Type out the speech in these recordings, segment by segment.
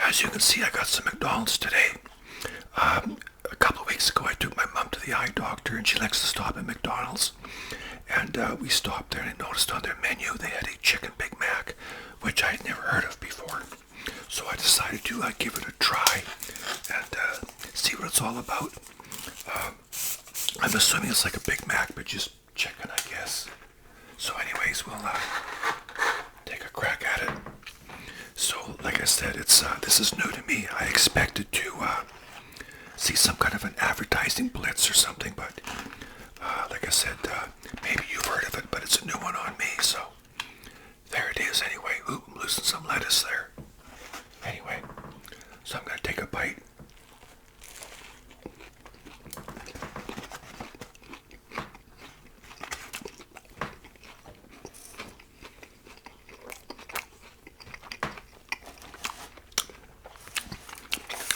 As you can see, I got some McDonald's today. A couple of weeks ago, I took my mom to the eye doctor, and she likes to stop at McDonald's. And we stopped there, and I noticed on their menu they had a chicken Big Mac, which I had never heard of before. So I decided to give it a try and see what it's all about. I'm assuming it's like a Big Mac, but just chicken, I guess. So anyways, we'll take a crack at it. So, like I said, this is new to me. I expected to see some kind of an advertising blitz or something, but like I said, maybe you've heard of it, but it's a new one on me, so there it is anyway. Ooh, I'm losing some lettuce there. Anyway, so I'm going to take a bite.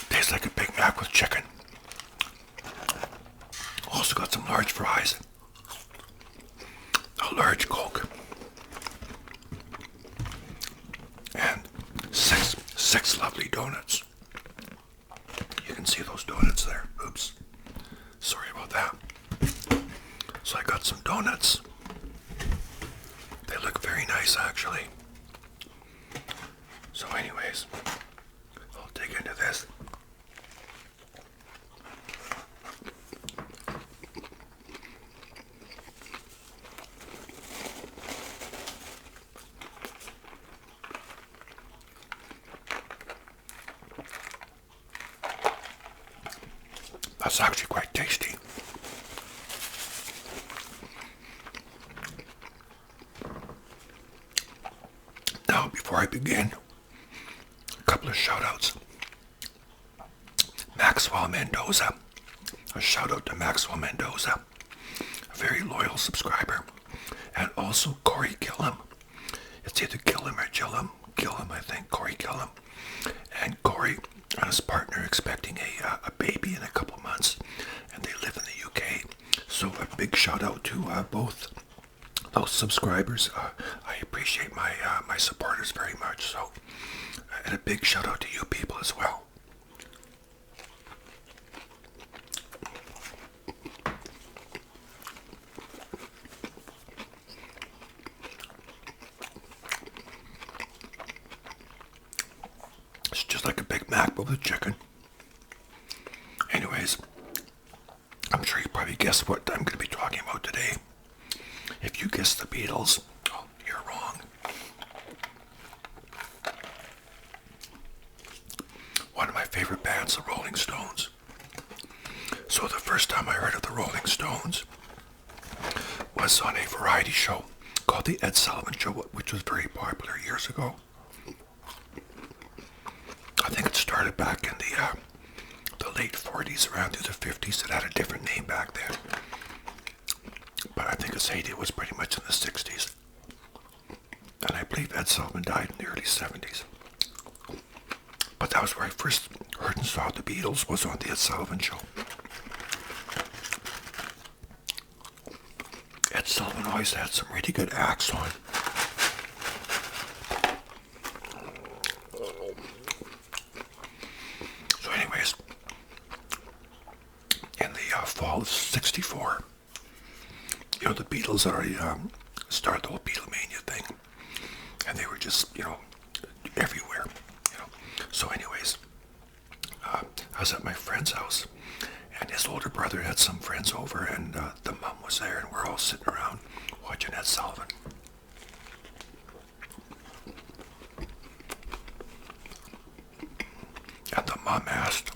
Tastes like a Big Mac with chicken. Also got some large fries, a large Coke, and six lovely donuts. You can see those donuts there. Oops, sorry about that. So I got some donuts. They look very nice, actually. So anyways, I'll dig into this. That's actually quite tasty. Now, before I begin, a couple of shout-outs. Maxwell Mendoza. A shout-out to Maxwell Mendoza, a very loyal subscriber. And also Corey Gillum. It's either Gillum or Gillum. Gillum, I think. Corey Gillum. And Corey and his partner expecting a baby in a couple months, and they live in the UK. So a big shout out to both those subscribers. I appreciate my supporters very much. So, and a big shout out to you people as well. It's just like a Big Mac, but with chicken. Anyways, I'm sure you probably guessed what I'm going to be talking about today. If you guessed the Beatles, oh, you're wrong. One of my favorite bands, the Rolling Stones. So the first time I heard of the Rolling Stones was on a variety show called The Ed Sullivan Show, which was very popular years ago. I think it started back in the late 40s, around through the 50s. It had a different name back then. But I think its heyday was pretty much in the 60s. And I believe Ed Sullivan died in the early 70s. But that was where I first heard and saw the Beatles, was on the Ed Sullivan Show. Ed Sullivan always had some really good acts on. So anyways, in the fall of '64, you know, the Beatles already started the whole Beatlemania thing, and they were just, you know, everywhere, you know. So anyways, I was at my friend's house, and his older brother had some friends over, and the mom was there, and we're all sitting around watching Ed Sullivan. And the mom asked,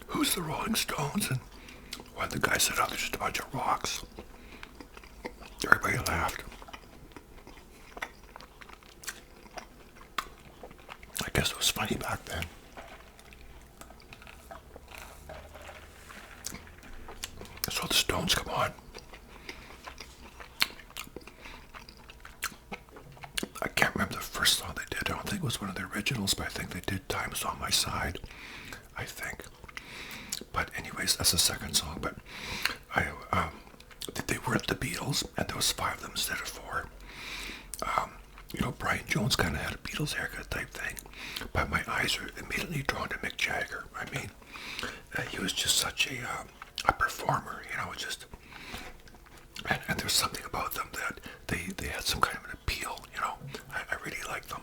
"Who's the Rolling Stones?" And one of the guys said, "Oh, they're just a bunch of rocks." Everybody laughed. I guess it was funny back then. So the Stones come on. I can't remember the first song they did. I don't think it was one of the originals, but I think they did "Time's on My Side," I think. But anyways, that's the second song. But they weren't the Beatles, and there was 5 of them instead of 4. You know, Brian Jones kind of had a Beatles haircut type thing. but my eyes are immediately drawn to Mick Jagger. I mean, he was just such a performer, you know, just, and there's something about them that they had some kind of an appeal, you know. I really liked them.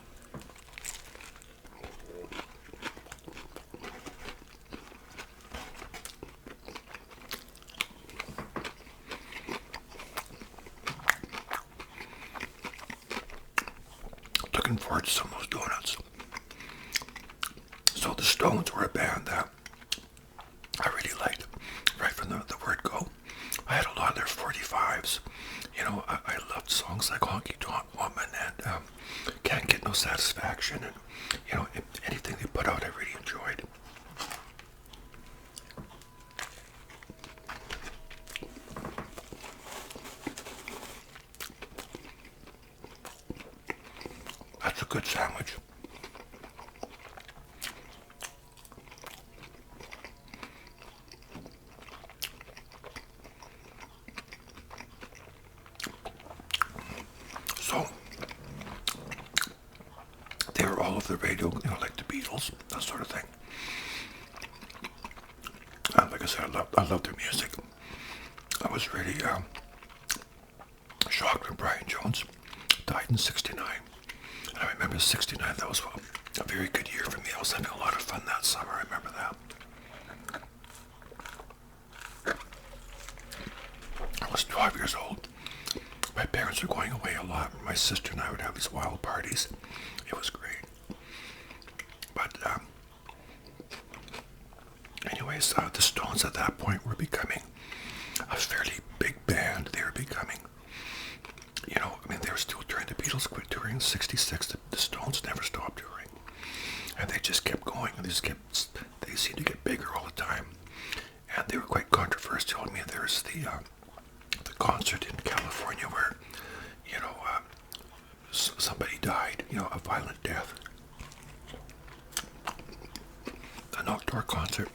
Looking forward to some of those donuts. So the Stones were a band that I really liked right from the word go. I had a lot of their 45s. You know, I loved songs like Honky Tonk Woman and Can't Get No Satisfaction, and, you know, anything they put out I really enjoyed. That's a good sandwich. So, they were all over the radio, you know, like the Beatles, that sort of thing. And like I said, I loved their music. I was really shocked when Brian Jones died in '69. And I remember '69, that was a very good year for me. I was having a lot of fun that summer, I remember that. I was 12 years old. My parents were going away a lot. My sister and I would have these wild parties. It was great. But anyways, the Stones at that point were becoming a fairly big band. They were becoming, you know, I mean, they were still touring. The Beatles quit touring in '66. The Stones never stopped touring. And they just kept going. And they seemed to get bigger all the time. And they were quite controversial. I mean, there's the concert in California where, you know, somebody died, you know, a violent death. An outdoor concert.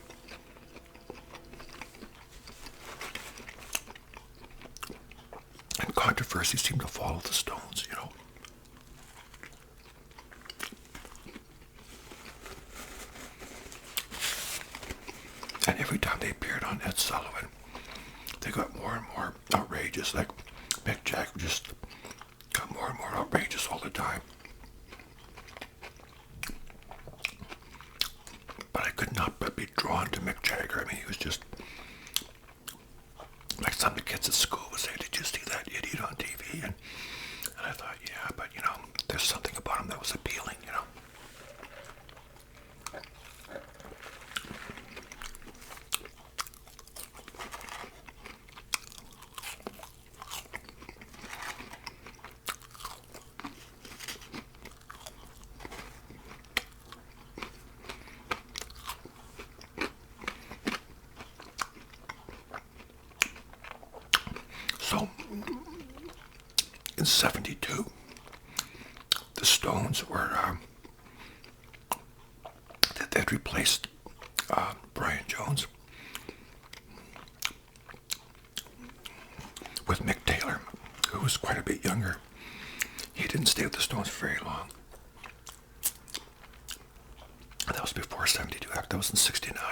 And controversy seemed to follow the Stones, you know. And every time they appeared on Ed Sullivan, they got more and more outrageous. Like Mick Jagger just got more and more outrageous all the time. But I could not but be drawn to Mick Jagger. I mean, he was just like some of the kids at school would say, "Did you see that idiot on TV?" And I thought, yeah, but you know, there's something about him that was appealing, you know. So, in '72, the Stones were, they'd replaced Brian Jones with Mick Taylor, who was quite a bit younger. He didn't stay with the Stones for very long. That was before '72, that was in '69.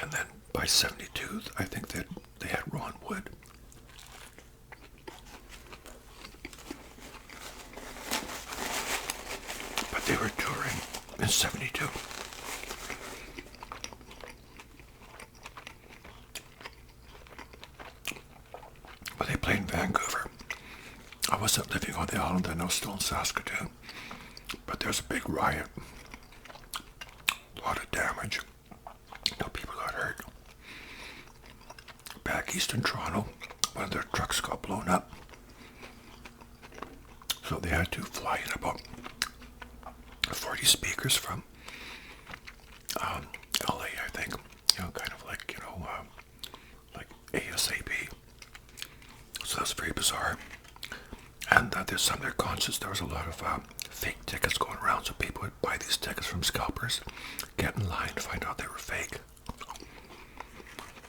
And then by '72, I think that they had Ron Wood. But they were touring in '72. But they played in Vancouver. I wasn't living on the island, I was still in Saskatoon. But there's a big riot. A lot of damage. No people got hurt. Back east in Toronto, one of their trucks got blown up. So they had to fly in about 40 speakers from LA, I think. You know, kind of like, you know, like ASAP. So that's very bizarre. And there's some of their concerts, there was a lot of fake tickets going around, so people would buy these tickets from scalpers, get in line to find out they were fake.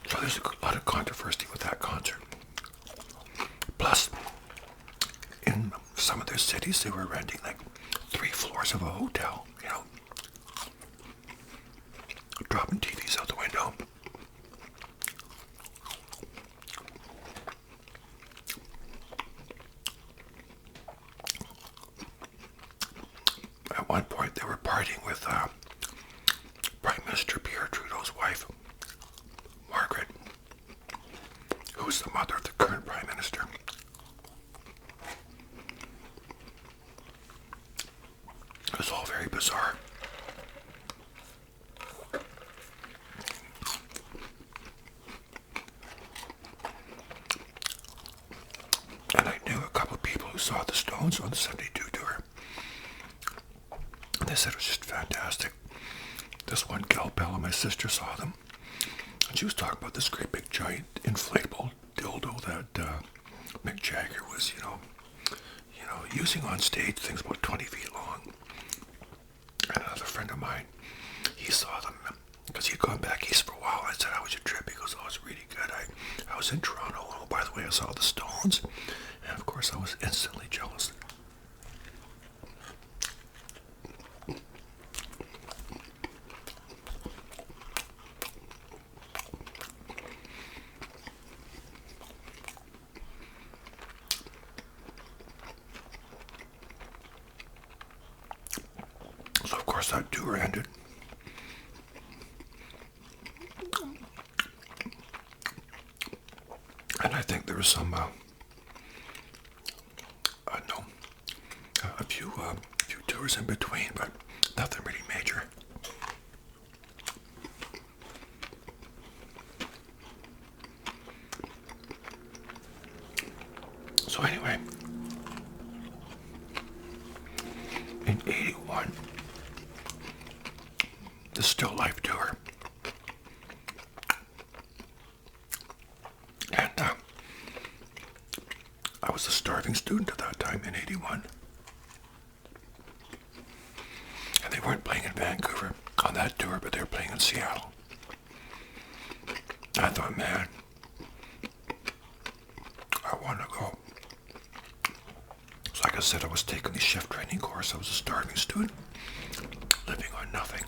So there's a lot of controversy with that concert. Plus, in some of their cities, they were renting like 3 floors of a hotel, dropping TVs out the window. At one point, they were partying with Prime Minister Pierre Trudeau's wife, Margaret, who is the mother of the current Prime Minister. It was all very bizarre. And I knew a couple of people who saw the Stones on the 72 tour. And they said it was just fantastic. This one gal Bella, my sister, saw them. And she was talking about this great big giant inflatable dildo that Mick Jagger was, using on stage, things about 20 feet long. And another friend of mine, he saw them because he'd gone back east for a while. I said, "How was your trip?" He goes, "Oh, it was really good. I was in Toronto. Oh, by the way, I saw the Stones." And of course, I was instantly jealous. So of course that tour ended. And I think there was some, a few tours in between, but nothing really major. So anyway, in '81, the Still Life tour. And I was a starving student at that time in '81. And they weren't playing in Vancouver on that tour, but they were playing in Seattle. I thought, man, I want to go. So like I said, I was taking the chef training course. I was a starving student, living on nothing.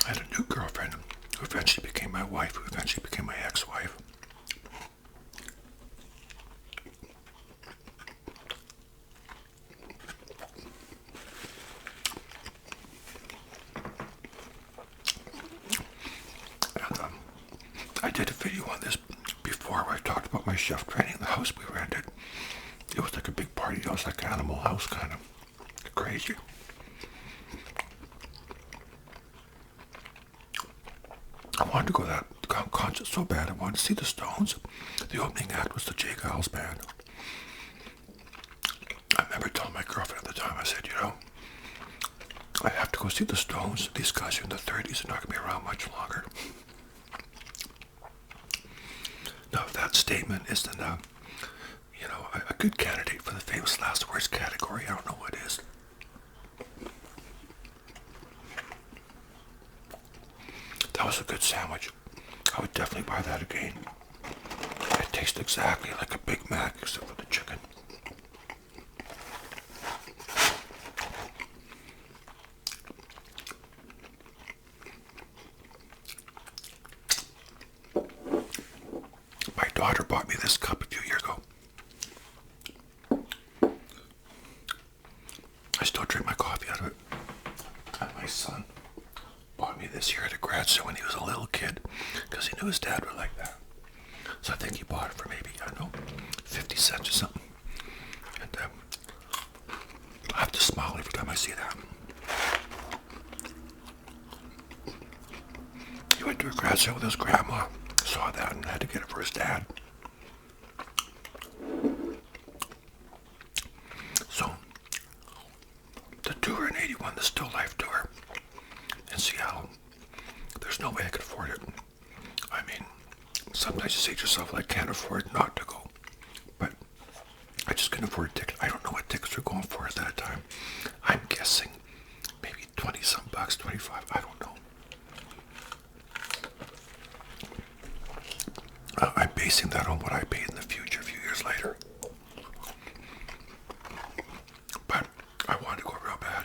I had a new girlfriend who eventually became my wife, who eventually became my ex-wife. And I did a video on this before where I talked about my chef training, the house we rented. It was like a big party house, like Animal House, kind of crazy. I wanted to go to that concert so bad. I wanted to see the Stones. The opening act was the J. Giles Band. I remember telling my girlfriend at the time, I said, I have to go see the Stones. These guys are in the 30s. They're not going to be around much longer. Now, if that statement isn't, a good candidate for the famous last words category, I don't know what is. That was a good sandwich. I would definitely buy that again. It tastes exactly like a Big Mac except for the chicken. My daughter bought me this cup a few years ago. I still drink my coffee out of it. And my son bought me this here at a grad show when he was a little kid because he knew his dad would like that. So I think he bought it for maybe, 50 cents or something. And I have to smile every time I see that. He went to a grad show with his grandma, saw that, and had to get it for his dad. So, the tour in '81, the Still Life tour in Seattle, there's no way I could afford it. I mean, sometimes you say to yourself, I can't afford not to go. But I just couldn't afford a ticket. I don't know what tickets were going for at that time. I'm guessing maybe 20 some bucks, 25, I don't know. I'm basing that on what I paid in the future a few years later. But I wanted to go real bad.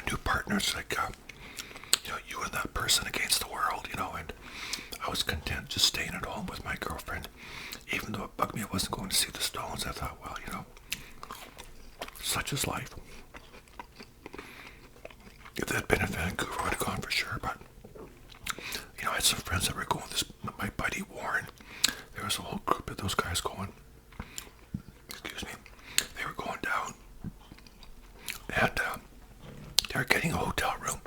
a new partner. It's like, you and that person against the world, and I was content just staying at home with my girlfriend. Even though it bugged me I wasn't going to see the Stones, I thought, well, such is life. If they had been in Vancouver, I would have gone for sure, but, I had some friends that were going, my buddy Warren, there was a whole group of those guys going, excuse me, they were going down, and they were getting a hotel room,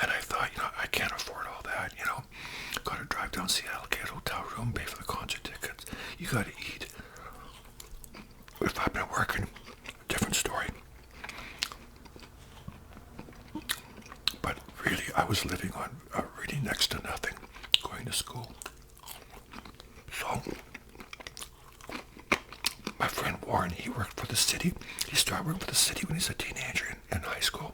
and I thought, I can't afford all that, got to drive down Seattle, get a hotel room, pay for the concert tickets, you got to eat. If I've been working, different story. But really, I was living on really next to nothing, going to school. So, my friend Warren, he worked for the city. He started working for the city when he was a teenager in high school.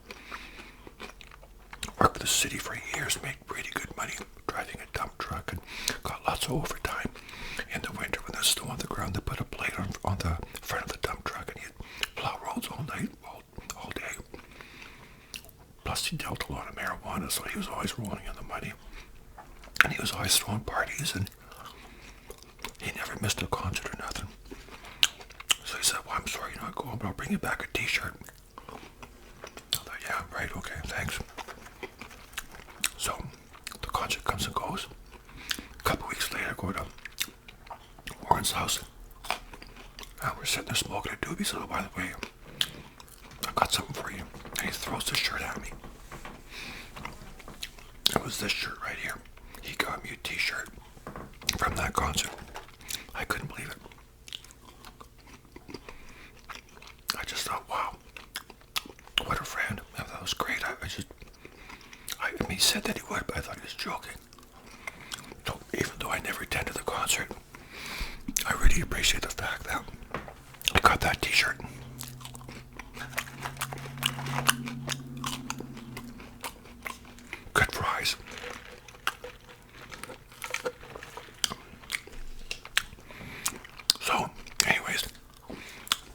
Worked for the city for years, made pretty good money driving a dump truck, and got lots of overtime. In the winter, when there's snow on the ground, they put a plate on the front of the dump truck, and he'd plow roads all night, all day. Plus, he dealt a lot of marijuana, so he was always rolling in the money. And he was always throwing parties, and he never missed a concert or nothing. So he said, well, I'm sorry you're not going, but I'll bring you back a t-shirt. I thought, yeah, right, okay, thanks. So, the concert comes and goes. A couple weeks later, I go to Warren's house. And we're sitting there smoking a doobie. He said, oh, by the way, I've got something for you. And he throws the shirt at me. It was this shirt right here. He got me a t-shirt from that concert. I couldn't believe it. I just thought, wow, what a friend. I thought that was great. I mean, he said that he would, but I thought he was joking. So even though I never attended the concert, I really appreciate the fact that I got that t-shirt. Good fries. So, anyways,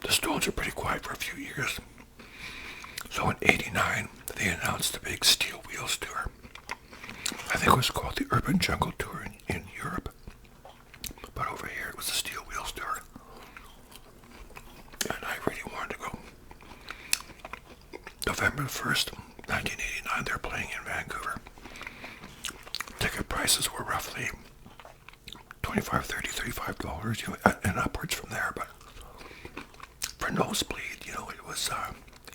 the Stones are pretty quiet for a few years. So in '89, they announced the big Steel Wheels tour. I think it was called the Urban Jungle Tour in Europe. But over here it was the Steel Wheels tour. And I really wanted to go. November 1st, 1989, they're playing in Vancouver. Ticket prices were roughly $25, $30, $35, and upwards from there. But for nosebleed, it was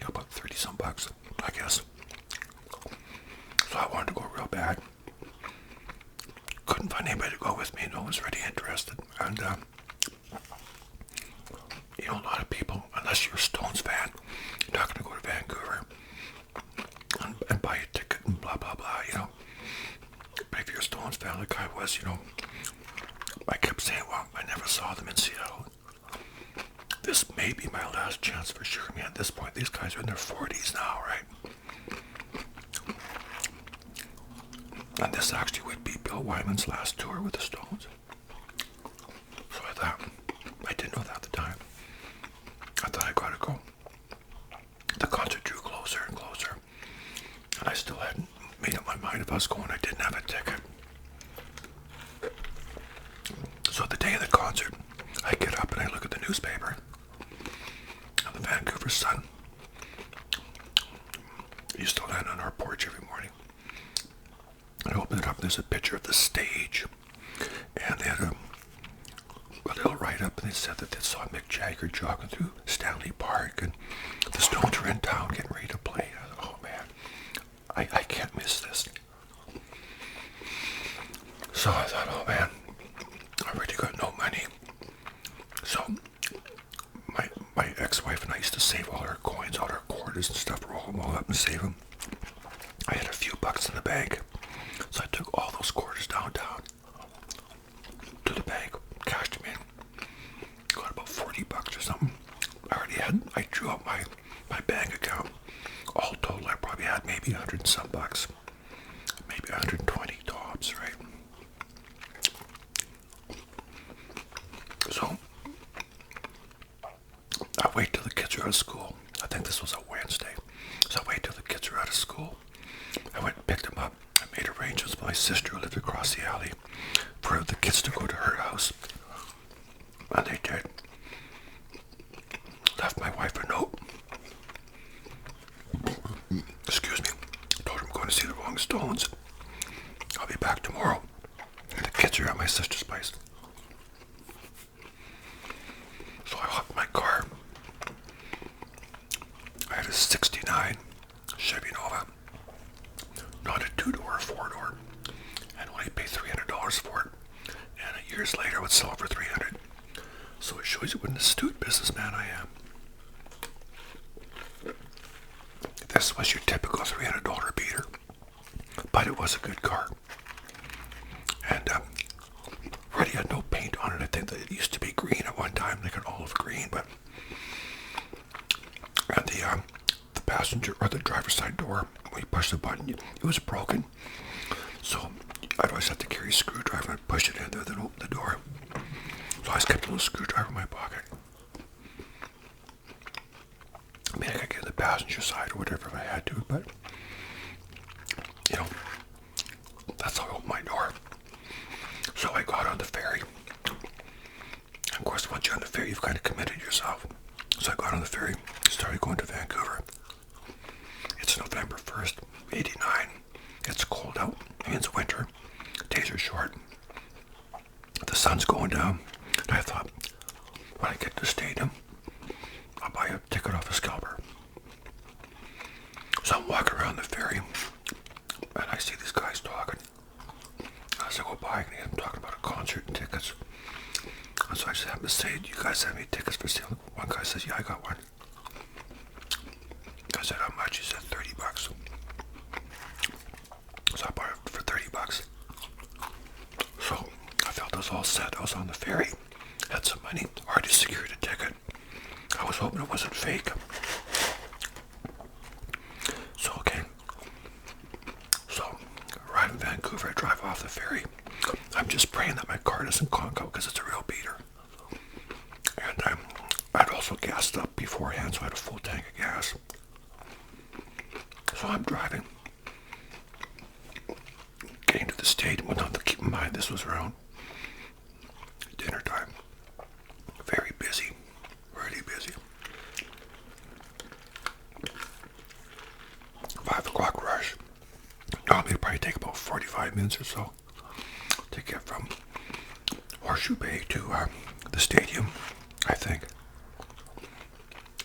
about 30 some bucks, I guess. So I wanted to go real bad. Couldn't find anybody to go with me. No one was really interested. And, a lot of people, unless you're a Stones fan, you're not going to go to Vancouver and buy a ticket and blah, blah, blah, But if you're a Stones fan like I was, I kept saying, well, I never saw them in Seattle. This may be my last chance for sure. I mean, at this point, these guys are in their 40s now, right? And this actually would be Bill Wyman's last tour with the Stones. So I thought, I didn't know that at the time. I thought I gotta go. The concert drew closer and closer. And I still hadn't made up my mind if I was going. I didn't have a ticket. So the day of the concert, I get up and I look at the newspaper. And the Vancouver Sun used to land on our porch every morning. I opened it up, and there's a picture of the stage. And they had a little write-up, and they said that they saw Mick Jagger jogging through Stanley Park, and the Stones were in town getting ready to play. I thought, oh man, I can't miss this. So I thought, oh man, I really got no money. So my ex-wife and I used to save all our coins, all our quarters and stuff, roll them all up and save them. I had a few bucks in the bank, so I took all those quarters downtown to the bank, cashed them in, got about 40 bucks or something. I drew out my bank account. All total, I probably had maybe 100 and some bucks, maybe 120 tops, right? So I wait till the kids are out of school. I think this was a Wednesday. So I wait till the kids are out sister who lived across the alley for the kids to go to her house. And they did. Left my wife a note. Excuse me. Told her I'm going to see the Rolling Stones. I'll be back tomorrow. And the kids are at my sister's place. So I hopped in my car. I had a 69 Chevy Nova. Not a 2-door, 4-door. And only paid $300 for it. And years later I would sell it for $300. So it shows you what an astute businessman I am. This was your typical $300 beater. But it was a good car. And really had no paint on it. I think that it used to be green at one time, like an olive green, but and the passenger or the driver's side door, when you push the button, it was broken. So I'd always have to carry a screwdriver and push it in there, then open the door. So I always kept a little screwdriver in my pocket. I mean, I could get in the passenger side or whatever if I had to, but you know, that's how I opened my door. So I got on the ferry. And of course, once you're on the ferry, you've kind of committed yourself. So I got on the ferry, started going to Vancouver. It's November 1st, 89. It's cold out. It's winter. Days are short. The sun's going down. And I thought, when I get to the stadium, I'll buy a ticket off a scalper. So I'm walking around the ferry, and I see these guys talking. As I go by, and I'm talking about a concert and tickets. And so I just happened to say, do you guys have any tickets for sale? One guy says, yeah, I got one. I said, how much? He said, $30. So I bought it for $30. So I felt I was all set. I was on the ferry, had some money, already secured a ticket. I was hoping it wasn't fake. So, okay. So, I arrive in Vancouver, I drive off the ferry. I'm just praying that my car doesn't conk out because it's a real beater. And I'd also gassed up beforehand, so I had a full tank of gas. So I'm driving. Getting to the stadium. Well, not to keep in mind, this was around dinner time. Very busy. Really busy. 5 o'clock rush. Normally it'd probably take about 45 minutes or so to get from Horseshoe Bay to the stadium, I think.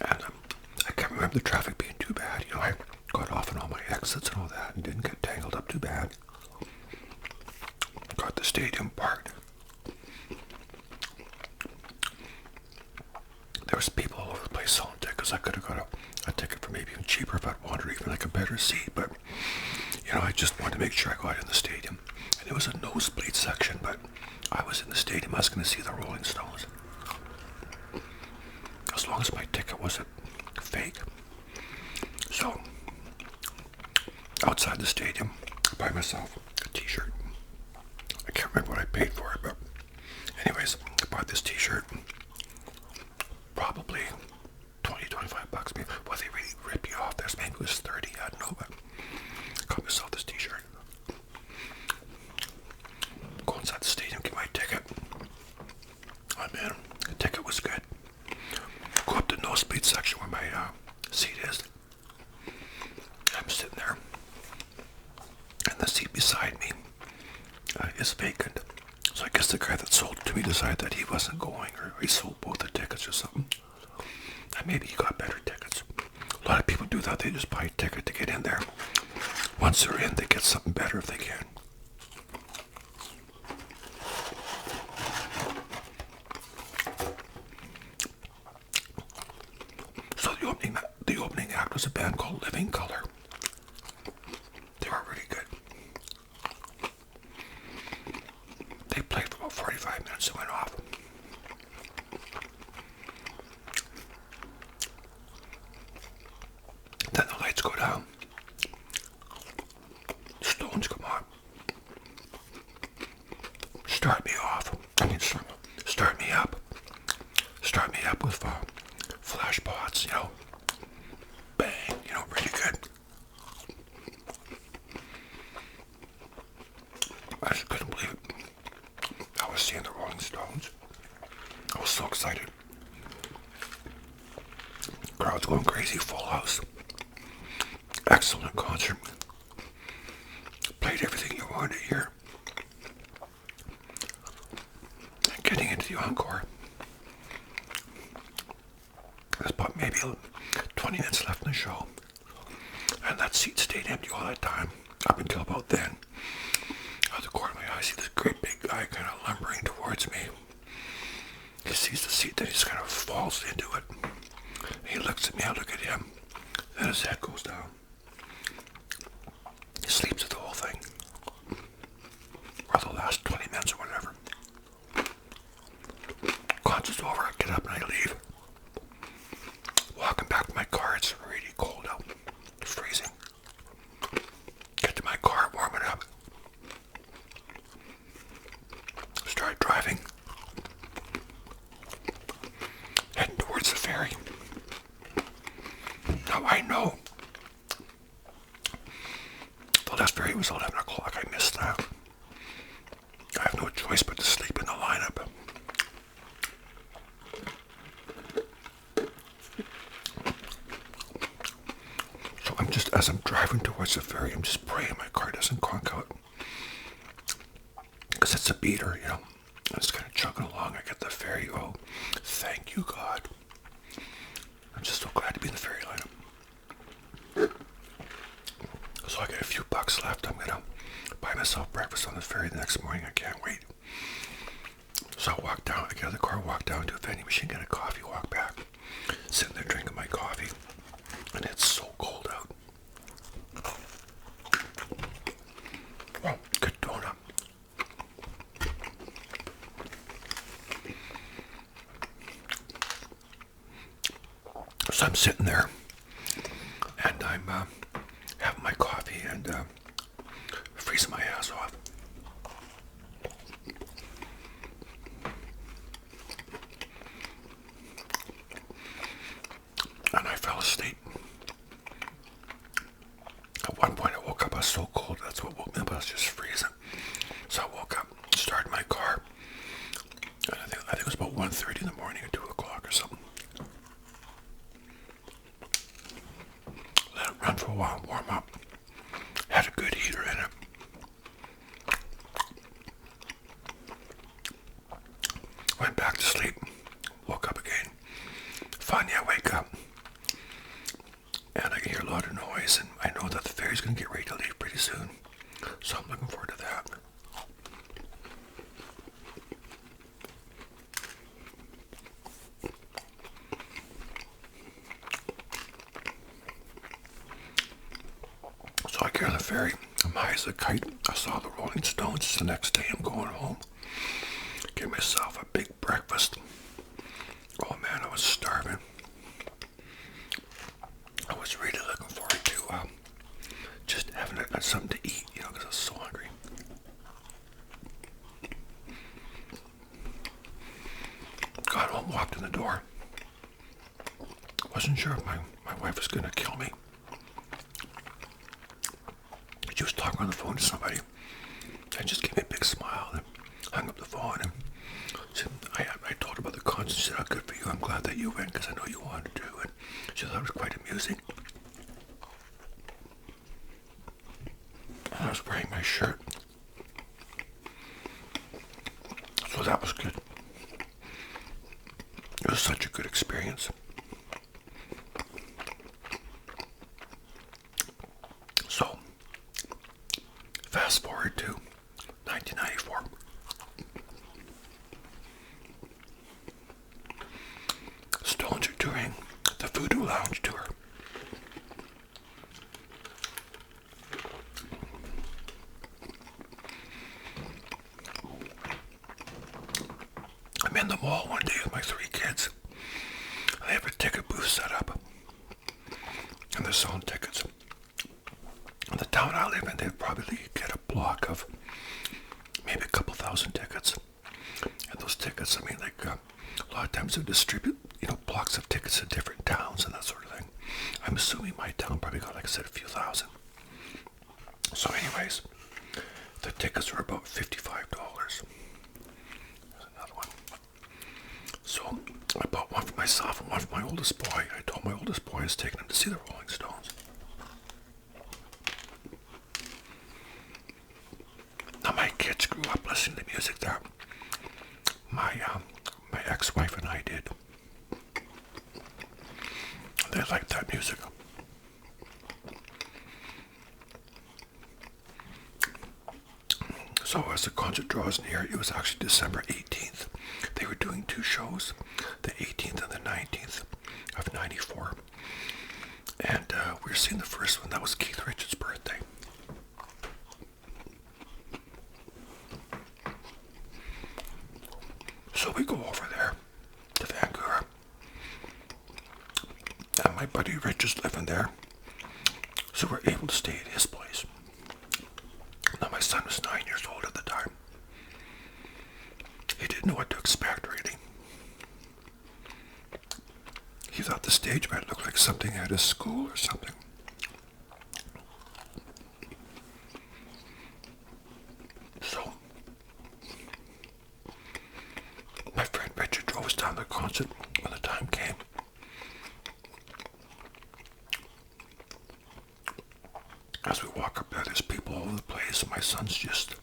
And I can't remember the traffic being too bad. You know, I got off on all my exits and all that and didn't get tangled up too bad. Got the stadium parked. There was people all over the place selling tickets. I could have got a ticket for maybe even cheaper if I'd wanted even like a better seat, but you know, I just wanted to make sure I got in the stadium. And it was a nosebleed section, but I was in the stadium. I was going to see the Rolling Stones. As long as my ticket wasn't fake. So, outside the stadium, I buy myself a t-shirt. I can't remember what I paid for it, but anyways, I bought this t-shirt. Probably $20-25 maybe. Well, they really rip you off. There's maybe it was 30, I don't know, but I got myself this t-shirt. Go inside the stadium, get my ticket. Oh man, the ticket was good. Go up the nosebleed section where my seat is. I'm sitting there, and the seat beside me is vacant. So I guess the guy that sold it to me decided that he wasn't going, or he sold both the tickets or something. And maybe he got better tickets. A lot of people do that. They just buy a ticket to get in there. Once they're in, they get something better if they can. So the opening act was a band called Living Colour. They were really good. They played for about 45 minutes and went off. Then the lights go down. The Stones come on. excellent concert. Played everything you wanted to hear. And getting into the encore. There's about maybe 20 minutes left in the show. And that seat stayed empty all that time, up until about then. Out of the corner of my eye, I see this great big guy kind of lumbering towards me. He sees the seat, then he just kind of falls into it. He looks at me, I look at him. Then his head goes down. He sleeps through the whole thing. Or the last 20 minutes or whatever. Concert's over, I get up and I leave. Walking back to my car, it's really cold out. It's freezing. Get to my car, warm it up. Start driving. Heading towards the ferry. Now I know the last ferry was 11 o'clock. I missed that. I have no choice but to sleep in the lineup. So I'm just, as I'm driving towards the ferry, I'm just praying my car doesn't conk out. Because it's a beater, you know. It's kind of chugging along. I get the ferry. Oh, thank you, God. I'm just so glad to be in the ferry lineup. So I got a few bucks left. I'm going to buy myself breakfast on the ferry the next morning. I can't wait. So I walk down. I get out of the car, walk down to a vending machine, get a coffee, walk back. Sitting there drinking my coffee. And it's so cold out. Oh, good donut. So I'm sitting there, and I'm having my coffee and freezing my ass off. And I fell asleep. At one point I woke up, I was so cold, that's what woke me up, I was just freezing. So I woke up, started my car, and I think it was about 1:30 in the morning or 2 o'clock or something. Let it run for a while, warm up. Had a good heater in it. Went back to sleep. Woke up again. Finally I wake up. And I can hear a lot of noise, and I know that the ferry's going to get ready to leave pretty soon. So I'm looking forward to that. So I get on the ferry. I'm high as a kite. I saw the Rolling Stones. It's the next day. I'm going home. Get myself a big breakfast. Oh man, I was starving. I was really looking forward to just having something to eat, you know, because I was so hungry. Got home, walked in the door. Wasn't sure if my wife was going to kill me. She was talking on the phone to somebody and just gave me a big smile and hung up the phone. And said, I told her about the concert. She said, "Oh, good for you. I'm glad that you went because I know you wanted to." And she thought it was quite amusing. And I was wearing my shirt. So that was good. It was such a good experience. So, fast forward to 1994. Stones are touring the Voodoo Lounge tour. I'm in the mall one day with my 3 kids. They have a ticket booth set up, and they're selling tickets. In the town I live in, they probably get a block of maybe a couple thousand tickets. And those tickets, I mean, like a lot of times they distribute, you know, blocks of tickets to different towns and that sort of thing. I'm assuming my town probably got, like I said, a few thousand. So anyways, the tickets were about $55. There's another one. So I bought one for myself and one for my oldest boy. I told my oldest boy I was taking him to see the Rolling Stones. kids grew up listening to music that my ex-wife and I did. They liked that music. So as the concert draws near, it was actually December 18th. They were doing two shows, the 18th and the 19th of 94. And we were seeing the first one. That was Keith Richards' birthday. So we go over there to Vancouver. And my buddy Rich is living there. So we're able to stay at his place. Now my son was 9 years old at the time. He didn't know what to expect, really. He thought the stage might look like something at his school or something. So, my friend Richard drove us down to the concert when the time came. As we walk up there, there's people all over the place. My son's just,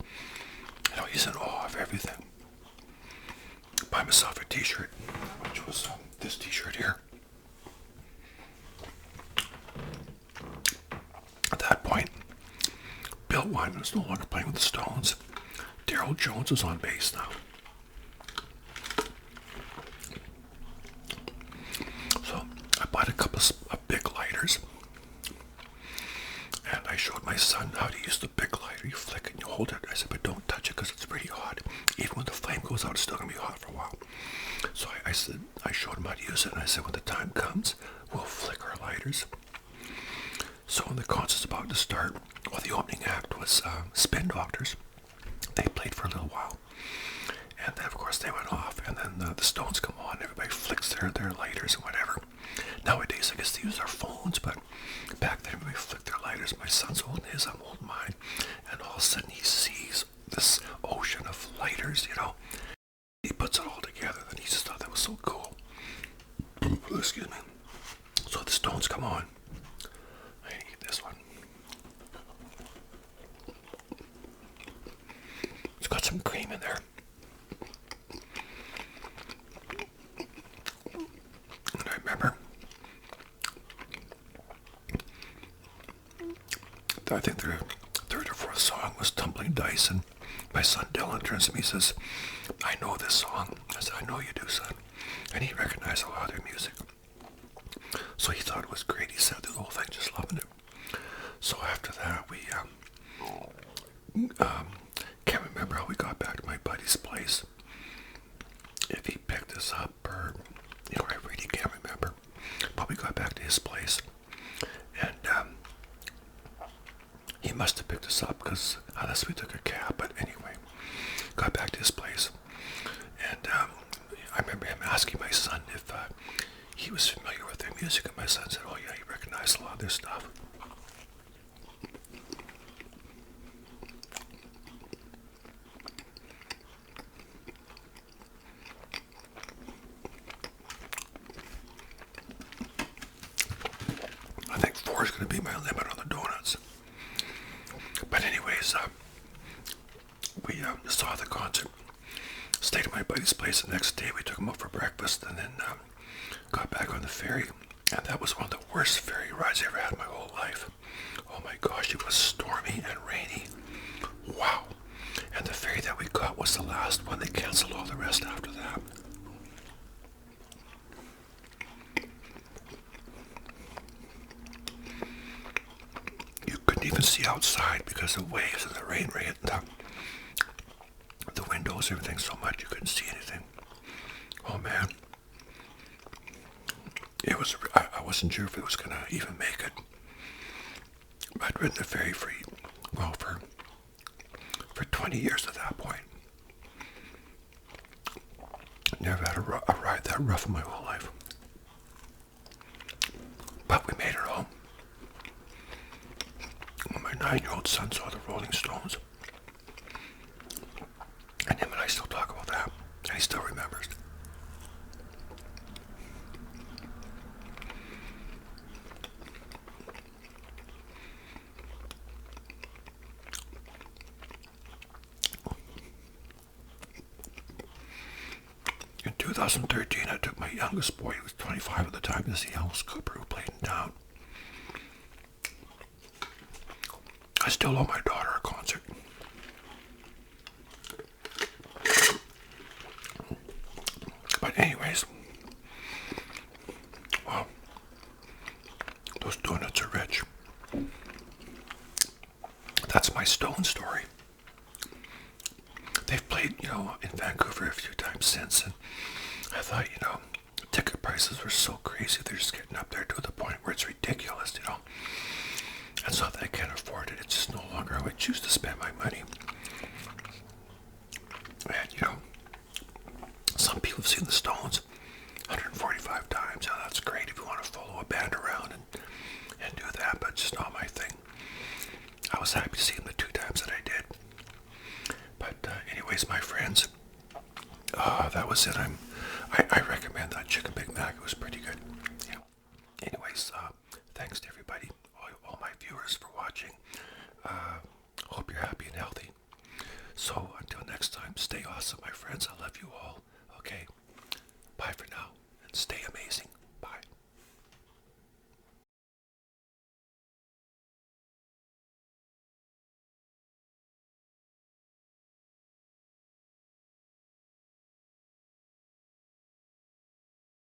he's in awe of everything. Buy myself a t-shirt, which was this t-shirt here. At that point, Bill Wyman was no longer playing with the Stones. Daryl Jones was on bass now. So I bought a couple of big lighters. And I showed my son how to use the big lighter. You flick it and you hold it. I said, but don't touch it because it's pretty hot. Even when the flame goes out, it's still going to be hot for a while. So I showed him how to use it. And I said, when the time comes, we'll flick our lighters. So when the concert's about to start, well, the opening act was Spin Doctors. They played for a little while. And then, of course, they went off. And then the Stones come on. Everybody flicks their lighters and whatever. Nowadays, I guess they use their phones, but back then, everybody flicked their lighters. My son's holding his, I'm holding mine. And all of a sudden, he sees this ocean of lighters, He puts it all together, and he just thought that was so cool. Excuse me. So the Stones come on. I eat this one. It's got some cream in there. And I remember, I think their third or fourth song was Tumbling Dice, and my son Dylan turns to me and says, I know this song. I said, I know you do, son. And he recognized a lot of their music. So he thought it was great. He said the whole thing, just loving it. So after that, we can't remember how we got back to my buddy's place. If he picked us up or, I really can't remember. But we got back to his place. And he must have picked us up because unless we took a cab. But anyway, got back to his place. And I remember him asking my son if he was familiar with their music. And my son said, oh yeah, he recognized a lot of their stuff. I think 4 is going to be my limit on the donuts. But anyways, we saw the concert, stayed at my buddy's place. The next day we took him out for breakfast and then got back on the ferry. And that was one of the worst ferry rides I ever had in my whole life. Oh my gosh, it was stormy and rainy. Wow. And the ferry that we got was the last one. They canceled all the rest after that. You couldn't even see outside because the waves and the rain hit the windows, everything so much you couldn't see anything. Oh man. It was, I wasn't sure if it was going to even make it. I'd ridden the ferry for 20 years at that point. Never had a ride that rough in my whole life. But we made it home. When my 9-year-old son saw the Rolling Stones, and him and I still talk about that, and he still remembers. 2013, I took my youngest boy, who was 25 at the time, to see Alice Cooper, who played in town. I still owe my daughter a concert. But anyways, well, those donuts are rich. That's my Stone story. They've played, in Vancouver a few times since, and I thought, ticket prices were so crazy. They're just getting up there to the point where it's ridiculous, It's not that I can't afford it. It's just no longer how I choose to spend my money. And, some people have seen the Stones 145 times. Now, that's great if you want to follow a band around and do that, but it's just not my thing. I was happy to see them the 2 times that I did. But anyways, my friends, that was it. I recommend that Chicken Big Mac. It was pretty good. Anyways, thanks to everybody, all my viewers for watching. Hope you're happy and healthy. So until next time, stay awesome, my friends. I love you all. Okay, bye for now, and stay amazing.